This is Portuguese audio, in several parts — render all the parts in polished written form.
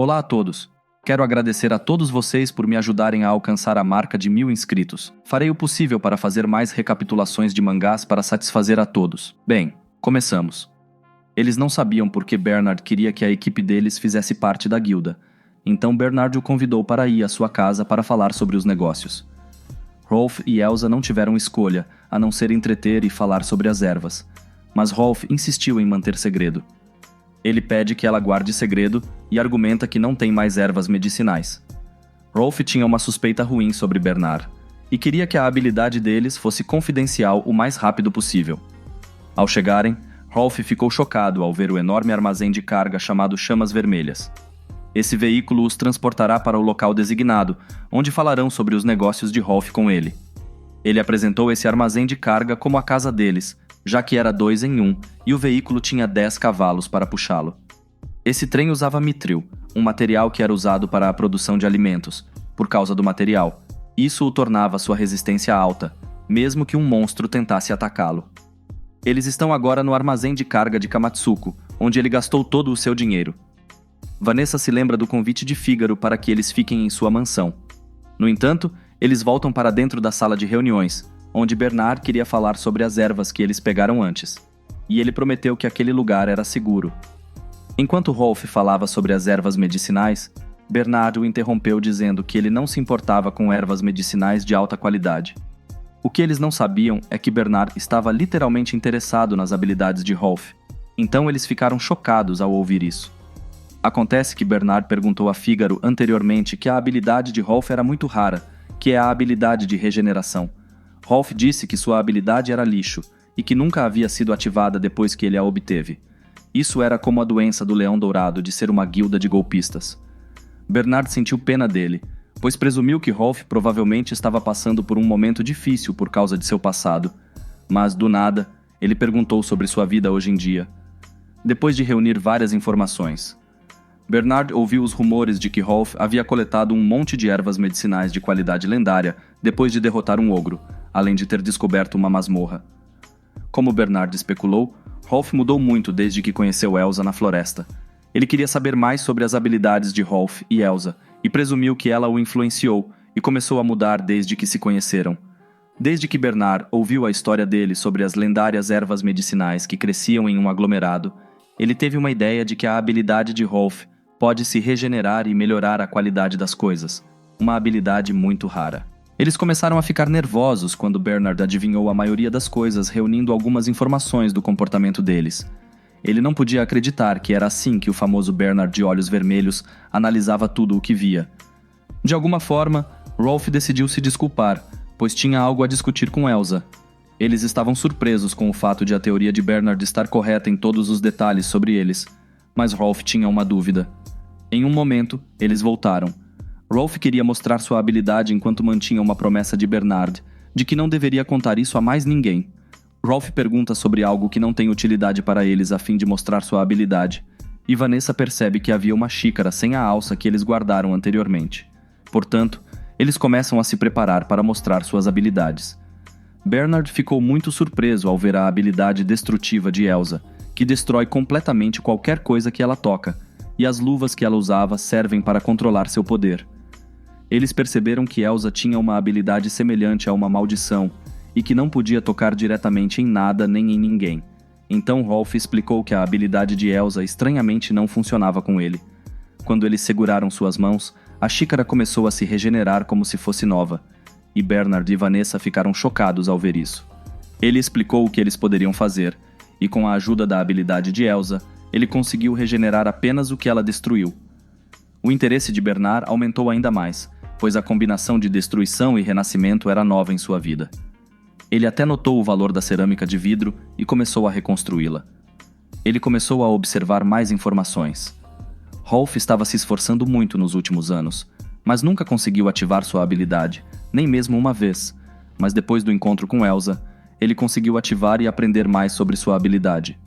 Olá a todos! Quero agradecer a todos vocês por me ajudarem a alcançar a marca de 1000 inscritos. Farei o possível para fazer mais recapitulações de mangás para satisfazer a todos. Bem, começamos. Eles não sabiam por que Bernard queria que a equipe deles fizesse parte da guilda. Então Bernard o convidou para ir à sua casa para falar sobre os negócios. Rolf e Elsa não tiveram escolha, a não ser entreter e falar sobre as ervas. Mas Rolf insistiu em manter segredo. Ele pede que ela guarde segredo e argumenta que não tem mais ervas medicinais. Rolf tinha uma suspeita ruim sobre Bernard e queria que a habilidade deles fosse confidencial o mais rápido possível. Ao chegarem, Rolf ficou chocado ao ver o enorme armazém de carga chamado Chamas Vermelhas. Esse veículo os transportará para o local designado, onde falarão sobre os negócios de Rolf com ele. Ele apresentou esse armazém de carga como a casa deles, já que era 2 em 1 e o veículo tinha 10 cavalos para puxá-lo. Esse trem usava mitril, um material que era usado para a produção de alimentos. Por causa do material, isso o tornava sua resistência alta, mesmo que um monstro tentasse atacá-lo. Eles estão agora no armazém de carga de Kamatsuko, onde ele gastou todo o seu dinheiro. Vanessa se lembra do convite de Fígaro para que eles fiquem em sua mansão. No entanto, eles voltam para dentro da sala de reuniões, onde Bernard queria falar sobre as ervas que eles pegaram antes, e ele prometeu que aquele lugar era seguro. Enquanto Rolf falava sobre as ervas medicinais, Bernard o interrompeu dizendo que ele não se importava com ervas medicinais de alta qualidade. O que eles não sabiam é que Bernard estava literalmente interessado nas habilidades de Rolf, então eles ficaram chocados ao ouvir isso. Acontece que Bernard perguntou a Fígaro anteriormente que a habilidade de Rolf era muito rara, que é a habilidade de regeneração. Rolf disse que sua habilidade era lixo e que nunca havia sido ativada depois que ele a obteve. Isso era como a doença do Leão Dourado de ser uma guilda de golpistas. Bernard sentiu pena dele, pois presumiu que Rolf provavelmente estava passando por um momento difícil por causa de seu passado. Mas, do nada, ele perguntou sobre sua vida hoje em dia. Depois de reunir várias informações, Bernard ouviu os rumores de que Rolf havia coletado um monte de ervas medicinais de qualidade lendária depois de derrotar um ogro, além de ter descoberto uma masmorra. Como Bernard especulou, Rolf mudou muito desde que conheceu Elsa na floresta. Ele queria saber mais sobre as habilidades de Rolf e Elsa, e presumiu que ela o influenciou e começou a mudar desde que se conheceram. Desde que Bernard ouviu a história dele sobre as lendárias ervas medicinais que cresciam em um aglomerado, ele teve uma ideia de que a habilidade de Rolf pode se regenerar e melhorar a qualidade das coisas, uma habilidade muito rara. Eles começaram a ficar nervosos quando Bernard adivinhou a maioria das coisas reunindo algumas informações do comportamento deles. Ele não podia acreditar que era assim que o famoso Bernard de olhos vermelhos analisava tudo o que via. De alguma forma, Rolf decidiu se desculpar, pois tinha algo a discutir com Elsa. Eles estavam surpresos com o fato de a teoria de Bernard estar correta em todos os detalhes sobre eles, mas Rolf tinha uma dúvida. Em um momento, eles voltaram. Rolf queria mostrar sua habilidade enquanto mantinha uma promessa de Bernard, de que não deveria contar isso a mais ninguém. Rolf pergunta sobre algo que não tem utilidade para eles a fim de mostrar sua habilidade, e Vanessa percebe que havia uma xícara sem a alça que eles guardaram anteriormente. Portanto, eles começam a se preparar para mostrar suas habilidades. Bernard ficou muito surpreso ao ver a habilidade destrutiva de Elsa, que destrói completamente qualquer coisa que ela toca, e as luvas que ela usava servem para controlar seu poder. Eles perceberam que Elsa tinha uma habilidade semelhante a uma maldição, e que não podia tocar diretamente em nada nem em ninguém. Então Rolf explicou que a habilidade de Elsa estranhamente não funcionava com ele. Quando eles seguraram suas mãos, a xícara começou a se regenerar como se fosse nova, e Bernard e Vanessa ficaram chocados ao ver isso. Ele explicou o que eles poderiam fazer, e com a ajuda da habilidade de Elsa, ele conseguiu regenerar apenas o que ela destruiu. O interesse de Bernard aumentou ainda mais, pois a combinação de destruição e renascimento era nova em sua vida. Ele até notou o valor da cerâmica de vidro e começou a reconstruí-la. Ele começou a observar mais informações. Rolf estava se esforçando muito nos últimos anos, mas nunca conseguiu ativar sua habilidade, nem mesmo uma vez. Mas depois do encontro com Elsa, ele conseguiu ativar e aprender mais sobre sua habilidade.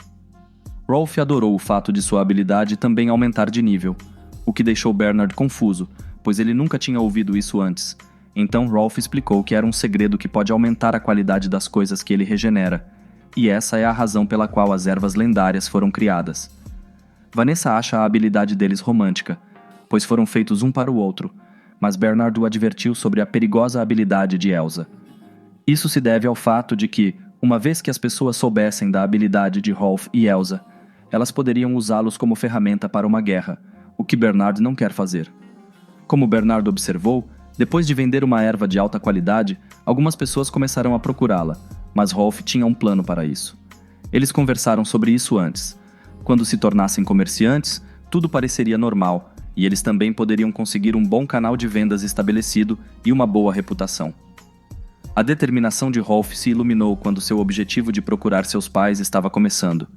Rolf adorou o fato de sua habilidade também aumentar de nível, o que deixou Bernard confuso, pois ele nunca tinha ouvido isso antes. Então Rolf explicou que era um segredo que pode aumentar a qualidade das coisas que ele regenera, e essa é a razão pela qual as ervas lendárias foram criadas. Vanessa acha a habilidade deles romântica. pois foram feitos um para o outro, mas Bernard o advertiu sobre a perigosa habilidade de Elsa. Isso se deve ao fato de que, uma vez que as pessoas soubessem da habilidade de Rolf e Elsa, elas poderiam usá-los como ferramenta para uma guerra, o que Bernard não quer fazer. Como Bernard observou, depois de vender uma erva de alta qualidade, algumas pessoas começaram a procurá-la, mas Rolf tinha um plano para isso. Eles conversaram sobre isso antes. Quando se tornassem comerciantes, tudo pareceria normal, e eles também poderiam conseguir um bom canal de vendas estabelecido e uma boa reputação. A determinação de Rolf se iluminou quando seu objetivo de procurar seus pais estava começando.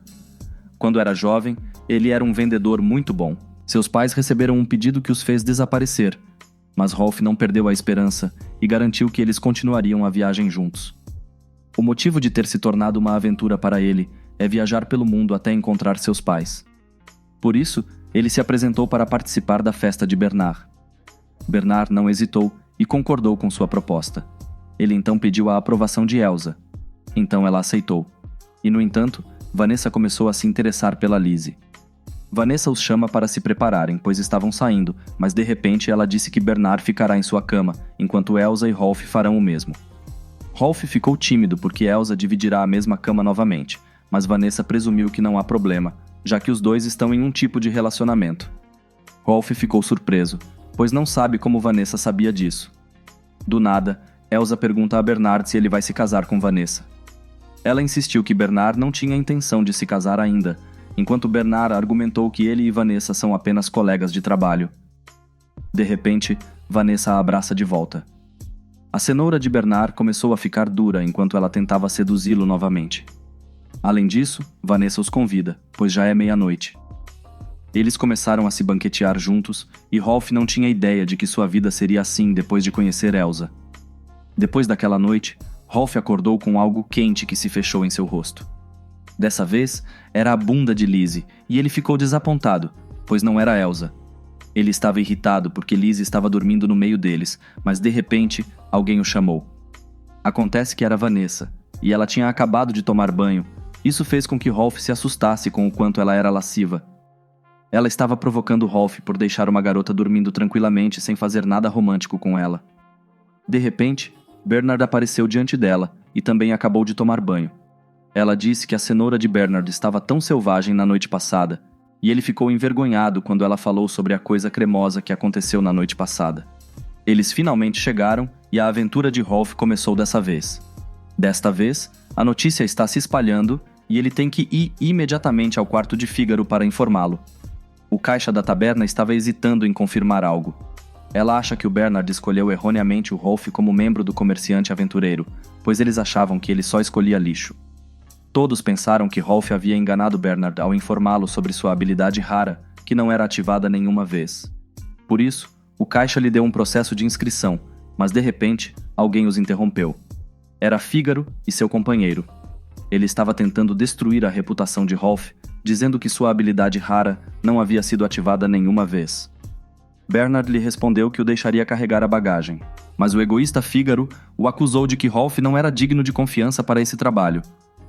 Quando era jovem, ele era um vendedor muito bom. Seus pais receberam um pedido que os fez desaparecer, mas Rolf não perdeu a esperança e garantiu que eles continuariam a viagem juntos. O motivo de ter se tornado uma aventura para ele é viajar pelo mundo até encontrar seus pais. Por isso, ele se apresentou para participar da festa de Bernard. Bernard não hesitou e concordou com sua proposta. Ele então pediu a aprovação de Elsa. Então ela aceitou. E, no entanto, Vanessa começou a se interessar pela Lizzie. Vanessa os chama para se prepararem, pois estavam saindo, mas de repente ela disse que Bernard ficará em sua cama, enquanto Elsa e Rolf farão o mesmo. Rolf ficou tímido porque Elsa dividirá a mesma cama novamente, mas Vanessa presumiu que não há problema, já que os dois estão em um tipo de relacionamento. Rolf ficou surpreso, pois não sabe como Vanessa sabia disso. Do nada, Elsa pergunta a Bernard se ele vai se casar com Vanessa. Ela insistiu que Bernard não tinha intenção de se casar ainda, enquanto Bernard argumentou que ele e Vanessa são apenas colegas de trabalho. De repente, Vanessa a abraça de volta. A cenoura de Bernard começou a ficar dura enquanto ela tentava seduzi-lo novamente. Além disso, Vanessa os convida, pois já é meia-noite. Eles começaram a se banquetear juntos e Rolf não tinha ideia de que sua vida seria assim depois de conhecer Elsa. Depois daquela noite, Rolf acordou com algo quente que se fechou em seu rosto. Dessa vez, era a bunda de Lizzie, e ele ficou desapontado, pois não era Elsa. Ele estava irritado porque Lizzie estava dormindo no meio deles, mas de repente, alguém o chamou. Acontece que era Vanessa, e ela tinha acabado de tomar banho. Isso fez com que Rolf se assustasse com o quanto ela era lasciva. Ela estava provocando Rolf por deixar uma garota dormindo tranquilamente sem fazer nada romântico com ela. De repente, Bernard apareceu diante dela e também acabou de tomar banho. Ela disse que a cenoura de Bernard estava tão selvagem na noite passada, e ele ficou envergonhado quando ela falou sobre a coisa cremosa que aconteceu na noite passada. Eles finalmente chegaram e a aventura de Rolf começou dessa vez. Desta vez, a notícia está se espalhando e ele tem que ir imediatamente ao quarto de Fígaro para informá-lo. O caixa da taberna estava hesitando em confirmar algo. Ela acha que o Bernard escolheu erroneamente o Rolf como membro do comerciante aventureiro, pois eles achavam que ele só escolhia lixo. Todos pensaram que Rolf havia enganado Bernard ao informá-lo sobre sua habilidade rara, que não era ativada nenhuma vez. Por isso, o caixa lhe deu um processo de inscrição, mas de repente, alguém os interrompeu. Era Fígaro e seu companheiro. Ele estava tentando destruir a reputação de Rolf, dizendo que sua habilidade rara não havia sido ativada nenhuma vez. Bernard lhe respondeu que o deixaria carregar a bagagem, mas o egoísta Fígaro o acusou de que Rolf não era digno de confiança para esse trabalho.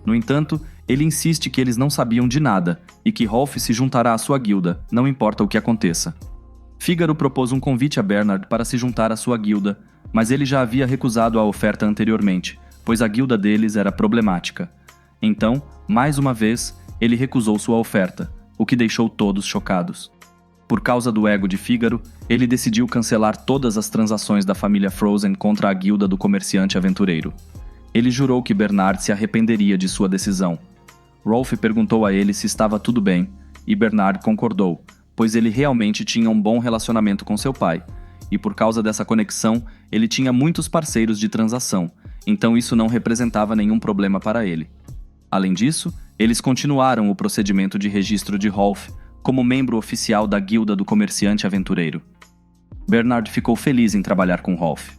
No entanto, ele insiste que eles não sabiam de nada e que Rolf se juntará à sua guilda, não importa o que aconteça. Fígaro propôs um convite a Bernard para se juntar à sua guilda, mas ele já havia recusado a oferta anteriormente, pois a guilda deles era problemática. Então, mais uma vez, ele recusou sua oferta, o que deixou todos chocados. Por causa do ego de Fígaro, ele decidiu cancelar todas as transações da família Frozen contra a guilda do comerciante aventureiro. Ele jurou que Bernard se arrependeria de sua decisão. Rolf perguntou a ele se estava tudo bem, e Bernard concordou, pois ele realmente tinha um bom relacionamento com seu pai, e por causa dessa conexão, ele tinha muitos parceiros de transação, então isso não representava nenhum problema para ele. Além disso, eles continuaram o procedimento de registro de Rolf como membro oficial da guilda do comerciante aventureiro. Bernard ficou feliz em trabalhar com Rolf.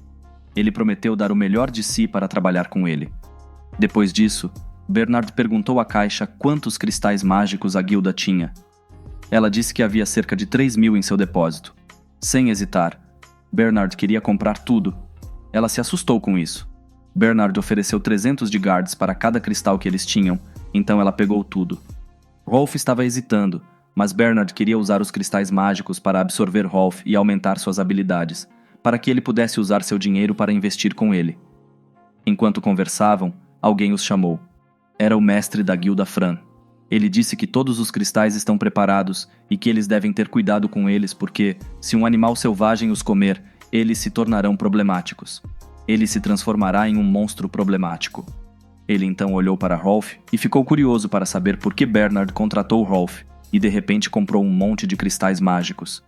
Ele prometeu dar o melhor de si para trabalhar com ele. Depois disso, Bernard perguntou à caixa quantos cristais mágicos a guilda tinha. Ela disse que havia cerca de 3.000 em seu depósito. Sem hesitar, Bernard queria comprar tudo. Ela se assustou com isso. Bernard ofereceu 300 de guards para cada cristal que eles tinham, então ela pegou tudo. Rolf estava hesitando, mas Bernard queria usar os cristais mágicos para absorver Rolf e aumentar suas habilidades, para que ele pudesse usar seu dinheiro para investir com ele. Enquanto conversavam, alguém os chamou. Era o mestre da guilda Fran. Ele disse que todos os cristais estão preparados e que eles devem ter cuidado com eles porque, se um animal selvagem os comer, eles se tornarão problemáticos. Ele se transformará em um monstro problemático. Ele então olhou para Rolf e ficou curioso para saber por que Bernard contratou Rolf e de repente comprou um monte de cristais mágicos.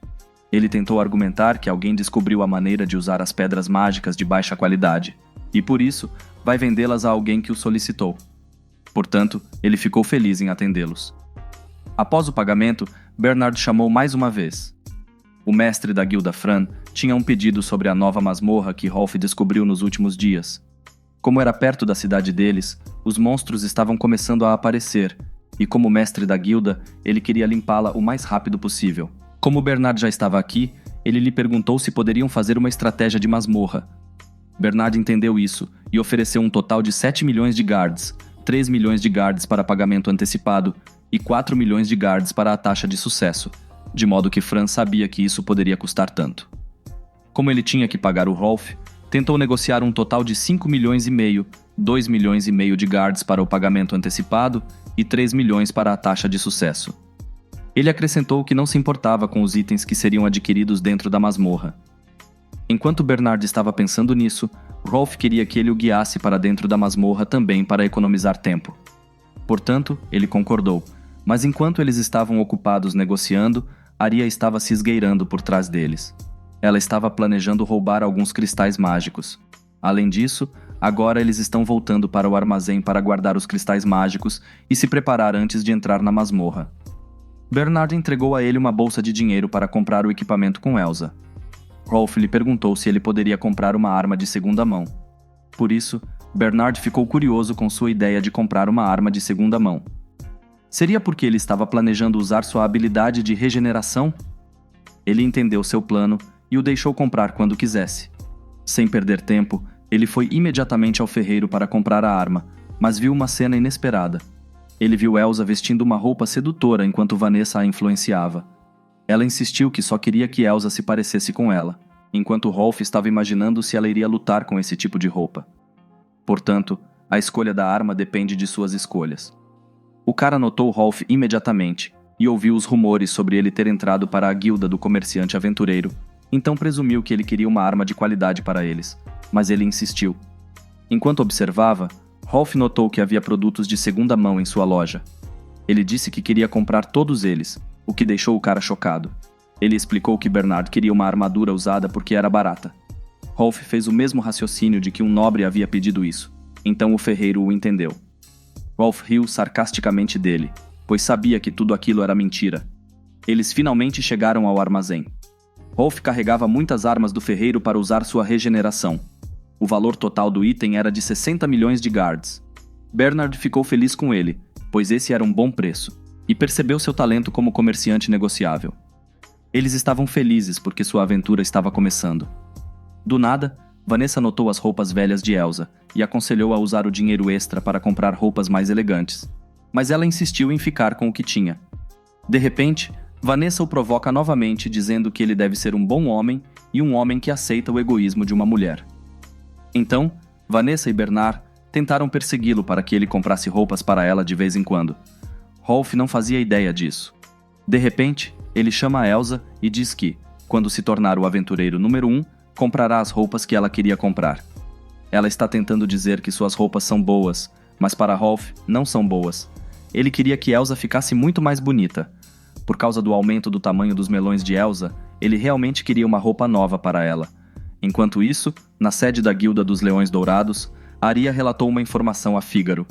Ele tentou argumentar que alguém descobriu a maneira de usar as pedras mágicas de baixa qualidade e, por isso, vai vendê-las a alguém que o solicitou. Portanto, ele ficou feliz em atendê-los. Após o pagamento, Bernard chamou mais uma vez. O mestre da guilda Fran tinha um pedido sobre a nova masmorra que Rolf descobriu nos últimos dias. Como era perto da cidade deles, os monstros estavam começando a aparecer, e como mestre da guilda, ele queria limpá-la o mais rápido possível. Como Bernard já estava aqui, ele lhe perguntou se poderiam fazer uma estratégia de masmorra. Bernard entendeu isso e ofereceu um total de 7 milhões de guards, 3 milhões de guards para pagamento antecipado e 4 milhões de guards para a taxa de sucesso, de modo que Fran sabia que isso poderia custar tanto. Como ele tinha que pagar o Rolf, tentou negociar um total de 5 milhões e meio, 2 milhões e meio de guards para o pagamento antecipado e 3 milhões para a taxa de sucesso. Ele acrescentou que não se importava com os itens que seriam adquiridos dentro da masmorra. Enquanto Bernard estava pensando nisso, Rolf queria que ele o guiasse para dentro da masmorra também para economizar tempo. Portanto, ele concordou, mas enquanto eles estavam ocupados negociando, Aria estava se esgueirando por trás deles. Ela estava planejando roubar alguns cristais mágicos. Além disso, agora eles estão voltando para o armazém para guardar os cristais mágicos e se preparar antes de entrar na masmorra. Bernard entregou a ele uma bolsa de dinheiro para comprar o equipamento com Elsa. Rolf lhe perguntou se ele poderia comprar uma arma de segunda mão. Por isso, Bernard ficou curioso com sua ideia de comprar uma arma de segunda mão. Seria porque ele estava planejando usar sua habilidade de regeneração? Ele entendeu seu plano e o deixou comprar quando quisesse. Sem perder tempo, ele foi imediatamente ao ferreiro para comprar a arma, mas viu uma cena inesperada. Ele viu Elsa vestindo uma roupa sedutora enquanto Vanessa a influenciava. Ela insistiu que só queria que Elsa se parecesse com ela, enquanto Rolf estava imaginando se ela iria lutar com esse tipo de roupa. Portanto, a escolha da arma depende de suas escolhas. O cara notou Rolf imediatamente e ouviu os rumores sobre ele ter entrado para a guilda do comerciante aventureiro, então presumiu que ele queria uma arma de qualidade para eles, mas ele insistiu. Enquanto observava, Rolf notou que havia produtos de segunda mão em sua loja. Ele disse que queria comprar todos eles, o que deixou o cara chocado. Ele explicou que Bernard queria uma armadura usada porque era barata. Rolf fez o mesmo raciocínio de que um nobre havia pedido isso, então o ferreiro o entendeu. Rolf riu sarcasticamente dele, pois sabia que tudo aquilo era mentira. Eles finalmente chegaram ao armazém. Rolf carregava muitas armas do ferreiro para usar sua regeneração. O valor total do item era de 60 milhões de guards. Bernard ficou feliz com ele, pois esse era um bom preço, e percebeu seu talento como comerciante negociável. Eles estavam felizes porque sua aventura estava começando. Do nada, Vanessa notou as roupas velhas de Elsa e aconselhou a usar o dinheiro extra para comprar roupas mais elegantes. Mas ela insistiu em ficar com o que tinha. De repente, Vanessa o provoca novamente dizendo que ele deve ser um bom homem e um homem que aceita o egoísmo de uma mulher. Então, Vanessa e Bernard tentaram persegui-lo para que ele comprasse roupas para ela de vez em quando. Rolf não fazia ideia disso. De repente, ele chama a Elsa e diz que, quando se tornar o aventureiro número 1, comprará as roupas que ela queria comprar. Ela está tentando dizer que suas roupas são boas, mas para Rolf não são boas. Ele queria que Elsa ficasse muito mais bonita. Por causa do aumento do tamanho dos melões de Elsa, ele realmente queria uma roupa nova para ela. Enquanto isso, na sede da Guilda dos Leões Dourados, Aria relatou uma informação a Fígaro.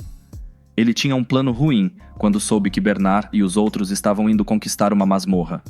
Ele tinha um plano ruim quando soube que Bernard e os outros estavam indo conquistar uma masmorra.